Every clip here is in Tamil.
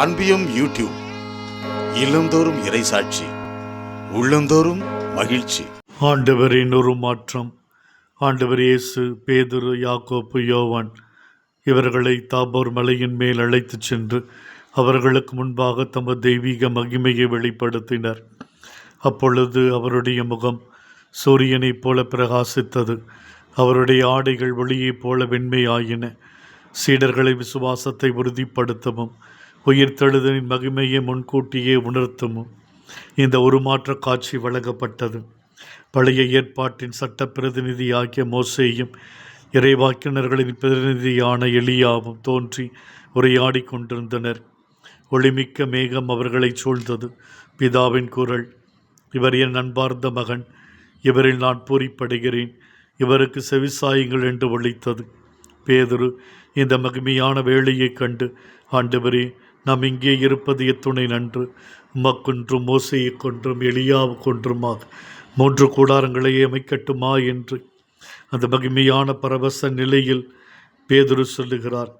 அன்பியும் யூடியூப் இல்லந்தோறும் இறைசாட்சி, உள்ளந்தோறும் மகிழ்ச்சி. ஆண்டவரின் ஒரு மாற்றம். ஆண்டவர் இயேசு பேதுரு, யாக்கோப்பு, யோவான் இவர்களை தாபோர் மலையின் மேல் அழைத்துச் சென்று அவர்களுக்கு முன்பாக தமது தெய்வீக மகிமையை வெளிப்படுத்தினர். அப்பொழுது அவருடைய முகம் சூரியனைப் போல பிரகாசித்தது. அவருடைய ஆடைகள் ஒளியைப் போல வெண்மையாயின. சீடர்களை விசுவாசத்தை உறுதிப்படுத்தவும் உயிர்த்தெழுதலின் மகிமையை முன்கூட்டியே உணர்த்தவும் இந்த உருமாற்ற காட்சி வழங்கப்பட்டது. பழைய ஏற்பாட்டின் சட்ட பிரதிநிதியாகிய மோசேயும் இறைவாக்கினர்களின் பிரதிநிதியான எலியாவும் தோன்றி உரையாடி கொண்டிருந்தனர். ஒளிமிக்க மேகம் அவர்களை சூழ்ந்தது. பிதாவின் குரல், இவர் என் அன்பார்ந்த மகன், இவரில் நான் பூரிப்படைகிறேன், இவருக்கு செவிசாயுங்கள் என்று ஒலித்தது. பேதுரு இந்த மகிமையான வேளையைக் கண்டு, ஆண்டவரே, நாம் இங்கே இருப்பது எத்துணை நன்று. உமக்கொன்றும் மோசையை கொன்றும் எலியாவுக்கொன்றுமாக 3 கூடாரங்களை அமைக்கட்டுமா என்று அந்த மகிமையான பரவச நிலையில் பேதுரு சொல்லுகிறார்.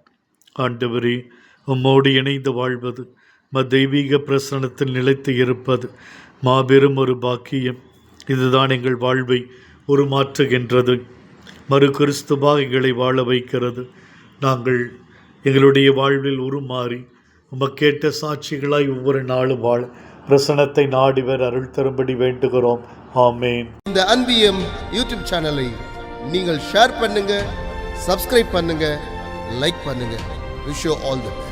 ஆண்டவரே, உம்மோடு இணைந்து வாழ்வது, தெய்வீக பிரசனத்தில் நிலைத்து இருப்பது மாபெரும் ஒரு பாக்கியம். இதுதான் எங்கள் வாழ்வை உருமாற்றுகின்றது, மறு கிறிஸ்துவாக எங்களை வாழ வைக்கிறது. நாங்கள் எங்களுடைய வாழ்வில் உருமாறி உமக்கேற்ற சாட்சிகளாய் ஒவ்வொரு நாளும் வாழ பிரசனத்தை நாடிவர் அருள் தரும்படி வேண்டுகிறோம். ஆமேன். இந்த அன்பியம் யூடியூப் சேனலை நீங்கள் ஷேர் பண்ணுங்க, சப்ஸ்கிரைப் பண்ணுங்க, லைக் பண்ணுங்க. Wish you all the best.